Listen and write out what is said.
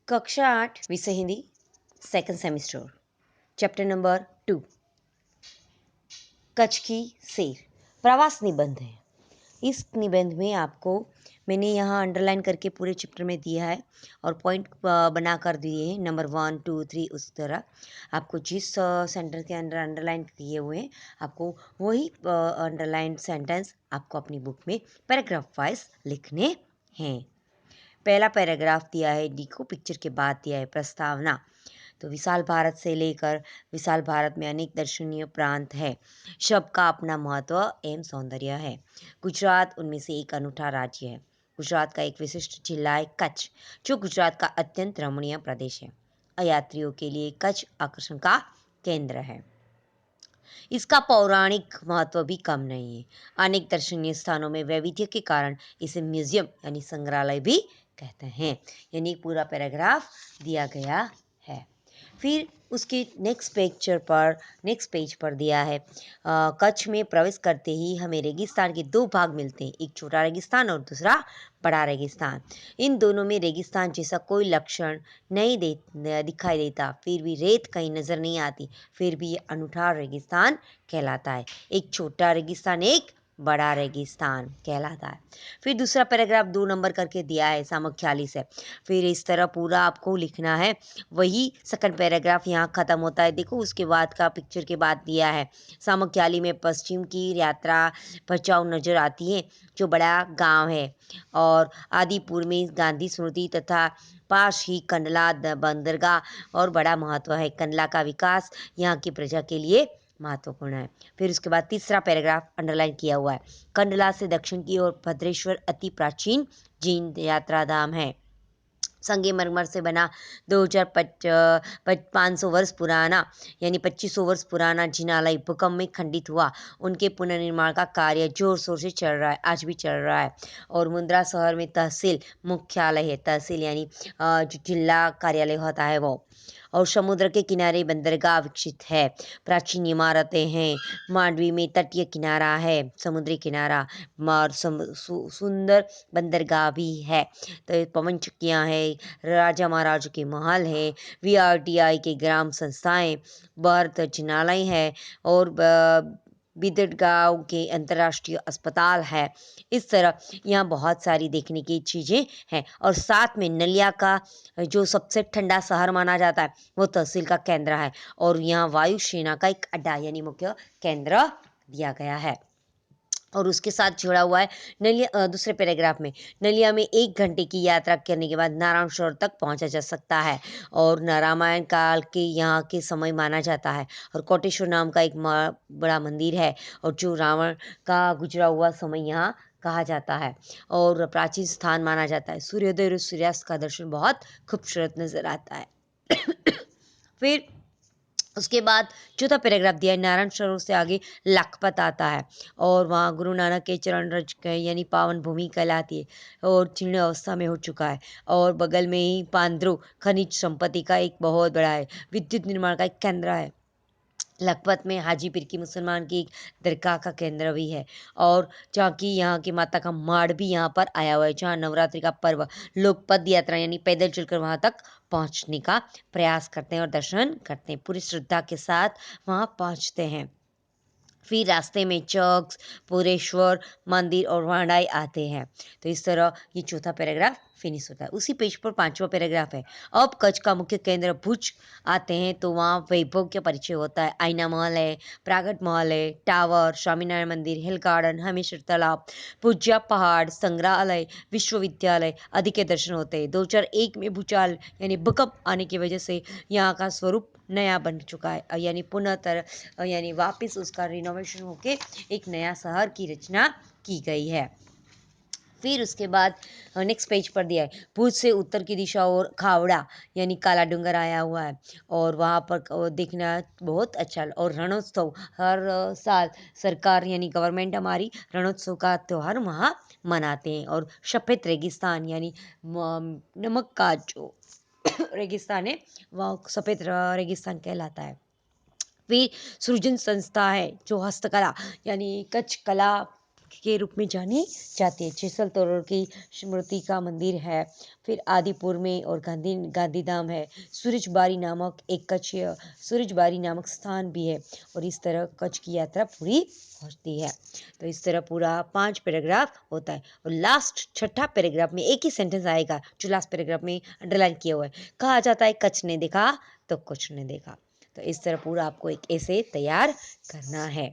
कक्षा 8 विषय Hindi second semester chapter number 2 Kutch की सेर प्रवास निबंध है। इस निबंध में आपको मैंने यहाँ अंडरलाइन करके पूरे चैप्टर में दिया है और पॉइंट बना कर दिए हैं नंबर 1 2 3 उस तरह। आपको जिस सेंटेंस के अंदर अंडरलाइन किए हुए हैं आपको वही अंडरलाइन सेंटेंस आपको अपनी बुक में पैराग्राफ वाइज लिखने हैं। पहला पैराग्राफ दिया है डी को, पिक्चर के बाद दिया है प्रस्तावना। तो विशाल भारत से लेकर विशाल भारत में अनेक दर्शनीय प्रांत है। सबका अपना महत्व एवं सौंदर्य है। गुजरात उनमें से एक अनूठा राज्य है। गुजरात का एक विशिष्ट जिला है कच्छ, जो गुजरात का अत्यंत रमणीय प्रदेश है। यात्रियों के लिए कच्छ आकर्षण का केंद्र है। इसका पौराणिक महत्व भी कम नहीं है। अनेक दर्शनीय स्थानों में वैविध्य के कारण इसे म्यूजियम यानी संग्रहालय भी कहते हैं। यानी पूरा पैराग्राफ दिया गया है। फिर उसके नेक्स्ट पेज पर दिया है कच्छ में प्रवेश करते ही हमें रेगिस्तान के दो भाग मिलते हैं, एक छोटा रेगिस्तान और दूसरा बड़ा रेगिस्तान। इन दोनों में रेगिस्तान जैसा कोई लक्षण नहीं दिखाई देता, फिर भी रेत कहीं नज़र नहीं आती, फिर भी ये अनूठा रेगिस्तान कहलाता है। एक छोटा रेगिस्तान एक बड़ा रेगिस्तान कहलाता है। फिर दूसरा पैराग्राफ 2 नंबर करके दिया है सामख्याली से। फिर इस तरह पूरा आपको लिखना है। वही सेकंड पैराग्राफ यहाँ ख़त्म होता है। देखो उसके बाद का पिक्चर के बाद दिया है सामख्याली में पश्चिम की यात्रा भचाऊ नजर आती है, जो बड़ा गांव है। और आदिपुर में गांधी स्मृति तथा पास ही कंडला बंदरगाह और बड़ा महत्व है। कंडला का विकास यहाँ की प्रजा के लिए महत्वपूर्ण है। फिर उसके बाद तीसरा पैराग्राफ अंडरलाइन किया हुआ है। कंडला से दक्षिण की ओर भद्रेश्वर अति प्राचीन जैन यात्रा धाम है। संगमरमर से बना 2500 वर्ष पुराना यानी 2500 वर्ष पुराना जिनालय भूकंप में खंडित हुआ। उनके पुनर्निर्माण का कार्य जोर शोर से चल रहा है, आज भी चल रहा है। और मुंद्रा शहर में तहसील मुख्यालय है। तहसील यानी जो जिला कार्यालय होता है वो। और समुद्र के किनारे बंदरगाह विकसित है। प्राचीन इमारतें हैं। मांडवी में तटीय किनारा है, समुद्री किनारा और सुंदर बंदरगाह भी है। तो पवन चक्कियाँ है, राजा महाराजों के महल है, वीआरटीआई के ग्राम संस्थाएं, भारत जिनालय है और बिदड़गांव के अंतर्राष्ट्रीय अस्पताल है। इस तरह यहाँ बहुत सारी देखने की चीज़ें हैं। और साथ में नलिया का जो सबसे ठंडा शहर माना जाता है वो तहसील का केंद्र है। और यहाँ वायुसेना का एक अड्डा यानी मुख्य केंद्र दिया गया है। और उसके साथ जुड़ा हुआ है नलिया। दूसरे पैराग्राफ में नलिया में 1 घंटे की यात्रा करने के बाद नारायण सरोवर तक पहुंचा जा सकता है। और रामायण काल के यहाँ के समय माना जाता है। और कोटेश्वर नाम का एक बड़ा मंदिर है और जो रावण का गुजरा हुआ समय यहाँ कहा जाता है और प्राचीन स्थान माना जाता है। सूर्योदय और सूर्यास्त का दर्शन बहुत खूबसूरत नजर आता है। फिर उसके बाद चौथा पैराग्राफ दिया है नारायण सरोवर से आगे लखपत आता है और वहाँ गुरु नानक के चरण रज गए यानी पावन भूमि कहलाती है और जीर्ण अवस्था में हो चुका है। और बगल में ही पांद्रो खनिज संपत्ति का एक बहुत बड़ा है, विद्युत निर्माण का एक केंद्र है। लखपत में हाजी पीर की मुसलमान की एक दरगाह का केंद्र भी है। और जहाँ की यहाँ की माता का माड़ भी यहाँ पर आया हुआ है, जहाँ नवरात्रि का पर्व लोग पद यात्रा यानी पैदल चलकर वहाँ तक पहुँचने का प्रयास करते हैं और दर्शन करते हैं, पूरी श्रद्धा के साथ वहाँ पहुँचते हैं। फिर रास्ते में चर्च, पुरेश्वर मंदिर और वांडाई आते हैं। तो इस तरह ये चौथा पैराग्राफ फिनिश होता है। उसी पेज पर पांचवा पैराग्राफ है। अब कच्छ का मुख्य केंद्र भुज आते हैं तो वहाँ वैभव का परिचय होता है। आईना महल है, प्रागट महल है, टावर, स्वामीनारायण मंदिर, हिल गार्डन, हमेश्वर तालाब, पूज्या पहाड़, संग्रहालय, विश्वविद्यालय आदि के दर्शन होते हैं। 2001 में भूचाल यानी भूकंप आने की वजह से यहाँ का स्वरूप नया बन चुका है यानी यानी वापस उसका रिनोवेशन होके एक नया शहर की रचना की गई है। फिर उसके बाद नेक्स्ट पेज पर दिया है भुज से उत्तर की दिशा और खावड़ा यानी काला डूंगर आया हुआ है और वहाँ पर देखना बहुत अच्छा। और रणोत्सव हर साल सरकार यानी गवर्नमेंट हमारी रणोत्सव का त्यौहार वहाँ मनाते हैं। और सफ़ेद रेगिस्तान यानी नमक का जो रेगिस्तान है वह सफ़ेद रेगिस्तान कहलाता है। फिर सृजन संस्था है जो हस्तकला यानी कच्छ कला के रूप में जानी जाती है। जैसल तोरल की स्मृति का मंदिर है, फिर आदिपुर में और गांधीधाम है। सूरजबारी नामक स्थान भी है और इस तरह कच्छ की यात्रा पूरी होती है। तो इस तरह पूरा 5 पैराग्राफ होता है और लास्ट छठा पैराग्राफ में एक ही सेंटेंस आएगा जो लास्ट पैराग्राफ में अंडरलाइन किया हुआ है। कहा जाता है कच्छ ने देखा तो कुछ ने देखा। तो इस तरह पूरा आपको एक ऐसे तैयार करना है।